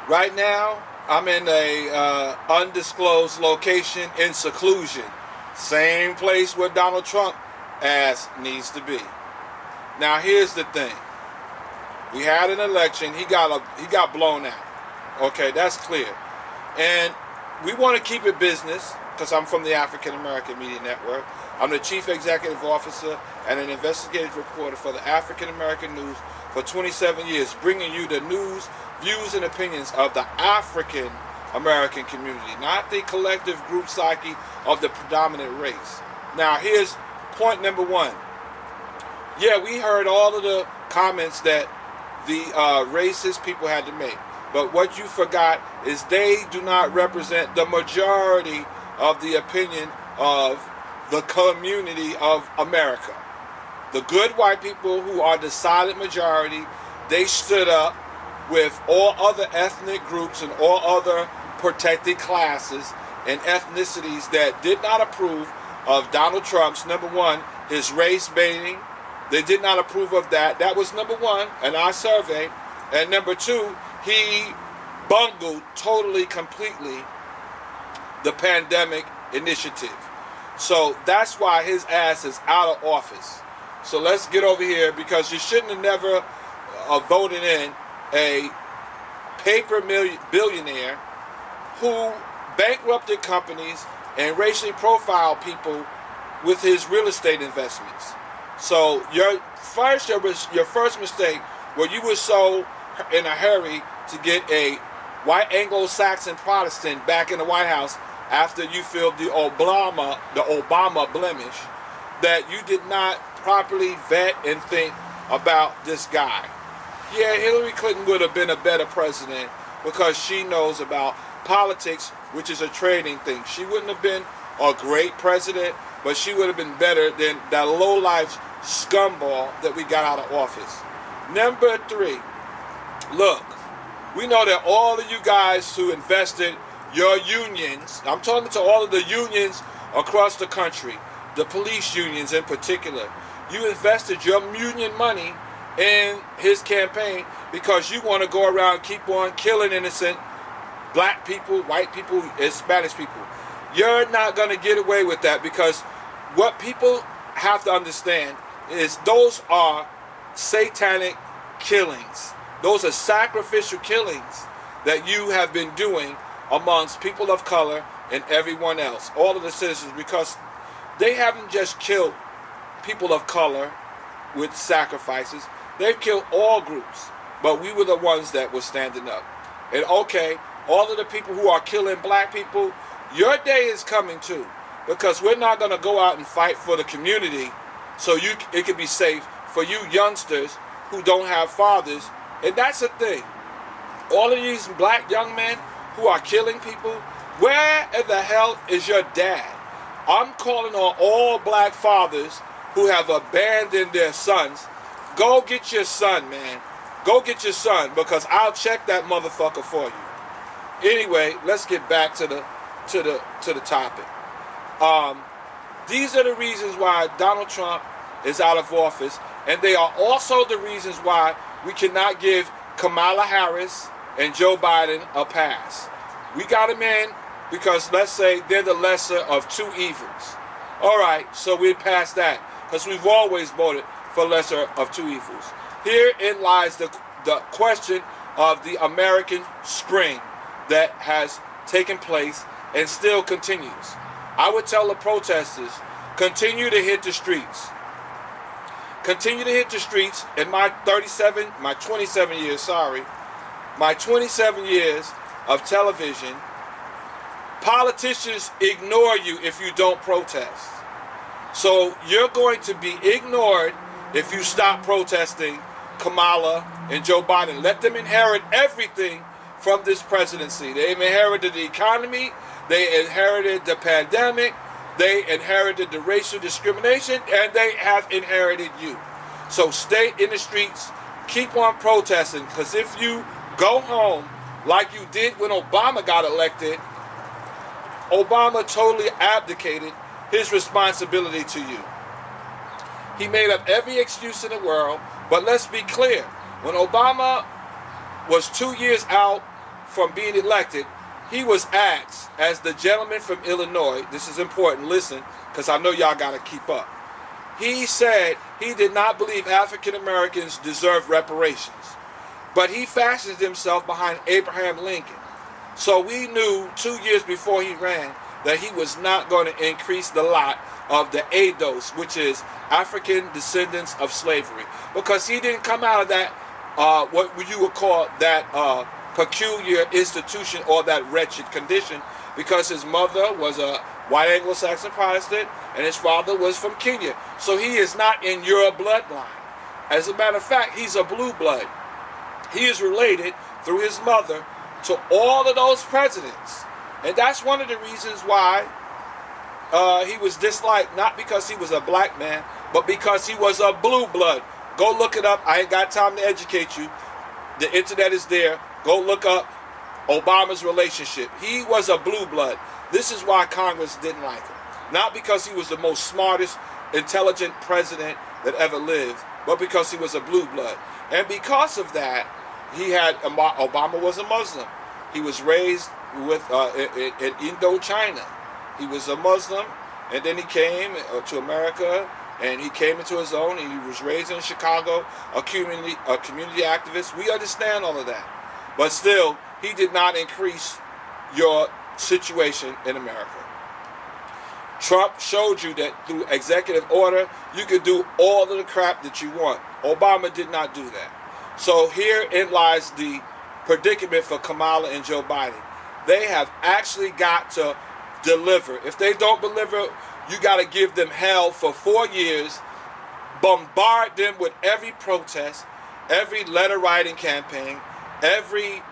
Right now, I'm in a undisclosed location in seclusion. Same place where Donald Trump ass needs to be. Now, here's the thing: we had an election. He got blown out. Okay, that's clear. And we want to keep it business because I'm from the African American Media Network. I'm the chief executive officer and an investigative reporter for the African American News for 27 years, bringing you the news, views, and opinions of the African American community, not the collective group psyche of the predominant race. Now, here's point number one. Yeah, we heard all of the comments that the racist people had to make. But what you forgot is they do not represent the majority of the opinion of the community of America. The good white people who are the silent majority, they stood up with all other ethnic groups and all other protected classes and ethnicities that did not approve of Donald Trump's, number one, his race baiting. They did not approve of that. That was number one in our survey. And number two, he bungled totally, completely the pandemic initiative. So that's why his ass is out of office. So let's get over here, because you shouldn't have never voted in a paper billionaire who bankrupted companies and racially profiled people with his real estate investments. So your first mistake, where you were so in a hurry to get a white Anglo-Saxon Protestant back in the White House after you filled the Obama blemish, that you did not properly vet and think about this guy. Yeah, Hillary Clinton would have been a better president because she knows about politics, which is a trading thing. She wouldn't have been a great president, but she would have been better than that low-life scumball that we got out of office. Number three, look, we know that all of you guys who invested your unions, I'm talking to all of the unions across the country, the police unions in particular, you invested your union money in his campaign because you want to go around and keep on killing innocent black people, white people, and Spanish people. You're not going to get away with that, because what people have to understand is those are satanic killings. Those are sacrificial killings that you have been doing amongst people of color and everyone else, all of the citizens, because they haven't just killed people of color with sacrifices. They've killed all groups, but we were the ones that were standing up. And okay, all of the people who are killing black people, your day is coming too, because we're not going to go out and fight for the community so it can be safe for you youngsters who don't have fathers. And that's the thing. All of these black young men who are killing people, where in the hell is your dad? I'm calling on all black fathers who have abandoned their sons. Go get your son, man. Go get your son, because I'll check that motherfucker for you. Anyway, let's get back to the topic. These are the reasons why Donald Trump is out of office, and they are also the reasons why we cannot give Kamala Harris and Joe Biden a pass. We got them in because, let's say, they're the lesser of two evils. All right, so we're past that, because we've always voted for lesser of two evils. Herein lies the question of the American Spring that has taken place and still continues. I would tell the protesters, continue to hit the streets. Continue to hit the streets. In my 27 years of television, politicians ignore you if you don't protest. So you're going to be ignored if you stop protesting Kamala and Joe Biden. Let them inherit everything from this presidency. They inherited the economy, they inherited the pandemic, they inherited the racial discrimination, and they have inherited you. So stay in the streets, keep on protesting, because if you go home like you did when Obama got elected, Obama totally abdicated his responsibility to you. He made up every excuse in the world, but let's be clear. When Obama was 2 years out from being elected, he was asked, as the gentleman from Illinois, this is important, listen, because I know y'all got to keep up. He said he did not believe African Americans deserve reparations, but he fashioned himself behind Abraham Lincoln. So we knew 2 years before he ran that he was not going to increase the lot of the ADOS, which is African descendants of slavery, because he didn't come out of that, what you would call that peculiar institution or that wretched condition, because his mother was a white Anglo-Saxon Protestant and his father was from Kenya. So he is not in your bloodline. As a matter of fact, he's a blue blood. He is related through his mother to all of those presidents. And that's one of the reasons why he was disliked, not because he was a black man, but because he was a blue blood. Go look it up. I ain't got time to educate you. The internet is there. Go look up Obama's relationship. He was a blue blood. This is why Congress didn't like him. Not because he was the most smartest, intelligent president that ever lived, but because he was a blue blood. And because of that, Obama was a Muslim. He was raised with in Indochina. He was a Muslim, and then he came to America, and he came into his own, and he was raised in Chicago, a community activist. We understand all of that. But still, he did not increase your situation in America. Trump showed you that through executive order, you could do all of the crap that you want. Obama did not do that. So herein lies the predicament for Kamala and Joe Biden. They have actually got to deliver. If they don't deliver, you got to give them hell for 4 years, bombard them with every protest, every letter writing campaign, every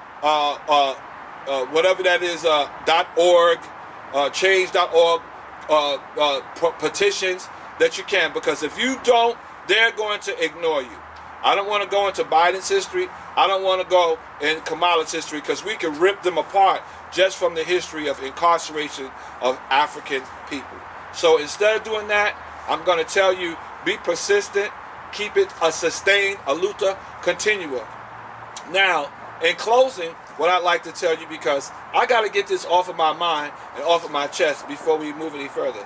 whatever that is, .org, change.org, petitions that you can, because if you don't, they're going to ignore you. I don't want to go into Biden's history. I don't want to go in Kamala's history, because we can rip them apart just from the history of incarceration of African people. So instead of doing that, I'm going to tell you, be persistent, keep it a sustained, a luta continua. Now, in closing, what I'd like to tell you, because I got to get this off of my mind and off of my chest before we move any further.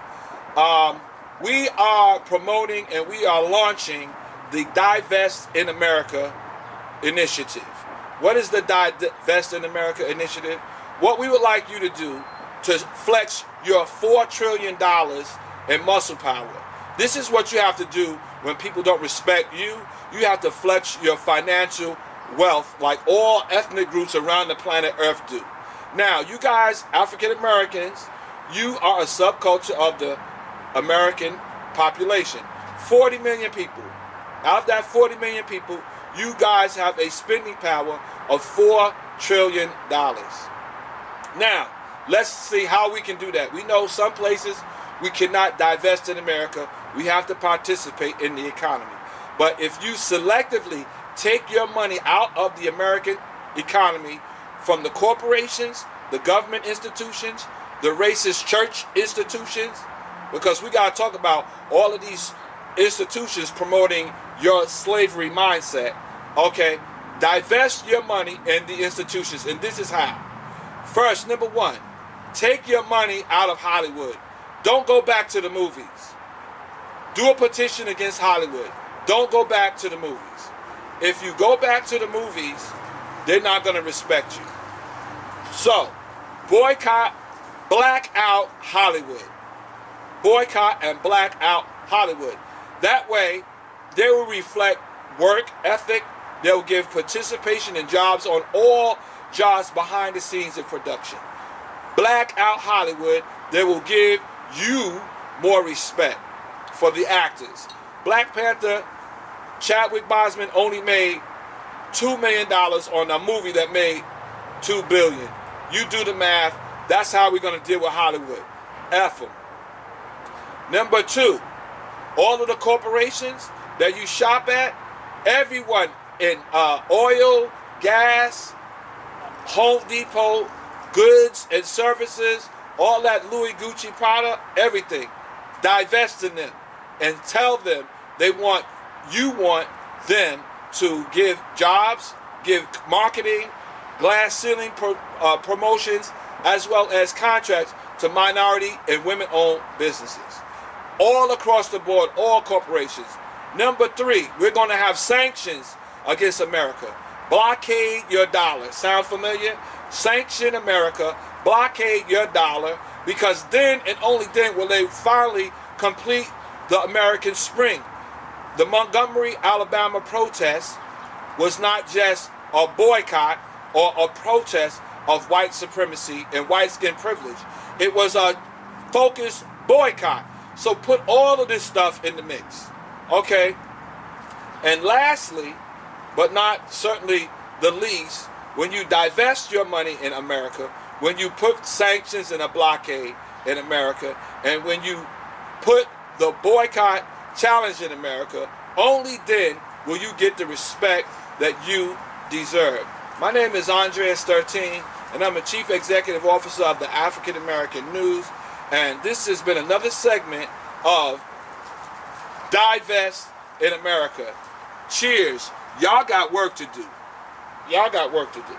We are promoting and we are launching the Divest in America initiative. What is the Divest in America initiative? What we would like you to do to flex your $4 trillion in muscle power. This is what you have to do when people don't respect you. You have to flex your financial wealth like all ethnic groups around the planet Earth do. Now, you guys, African Americans, you are a subculture of the American population. 40 million people. Out of that 40 million people, you guys have a spending power of $4 trillion. Now, let's see how we can do that. We know some places we cannot divest in America. We have to participate in the economy. But if you selectively take your money out of the American economy from the corporations, the government institutions, the racist church institutions, because we got to talk about all of these institutions promoting your slavery mindset. Okay, divest your money in the institutions, and this is how. First, number one, take your money out of Hollywood. Don't go back to the movies. Do a petition against Hollywood. Don't go back to the movies. If you go back to the movies, they're not going to respect you. So, boycott, black out Hollywood. Boycott and black out Hollywood. That way, they will reflect work ethic. They'll give participation in jobs on all jobs behind the scenes in production. Black out Hollywood. They will give you more respect for the actors. Black Panther, Chadwick Boseman only made $2 million on a movie that made $2 billion. You do the math. That's how we're going to deal with Hollywood. F them. Number two, all of the corporations that you shop at, everyone in oil, gas, Home Depot, goods and services, all that Louis Gucci product, everything, divest in them and tell them you want them to give jobs, give marketing, glass ceiling promotions, as well as contracts to minority and women-owned businesses. All across the board, all corporations. Number 3, we're going to have sanctions against America. Blockade your dollar. Sound familiar? Sanction America. Blockade your dollar, because then and only then will they finally complete the American spring. The Montgomery, Alabama protest was not just a boycott or a protest of white supremacy and white skin privilege. It was a focused boycott. So put all of this stuff in the mix. Okay? And lastly, but not certainly the least, when you divest your money in America, when you put sanctions and a blockade in America, and when you put the boycott challenge in America, only then will you get the respect that you deserve. My name is Andreas 13, and I'm a Chief Executive Officer of the African American News, and this has been another segment of Divest in America. Cheers. Y'all got work to do. Y'all got work to do.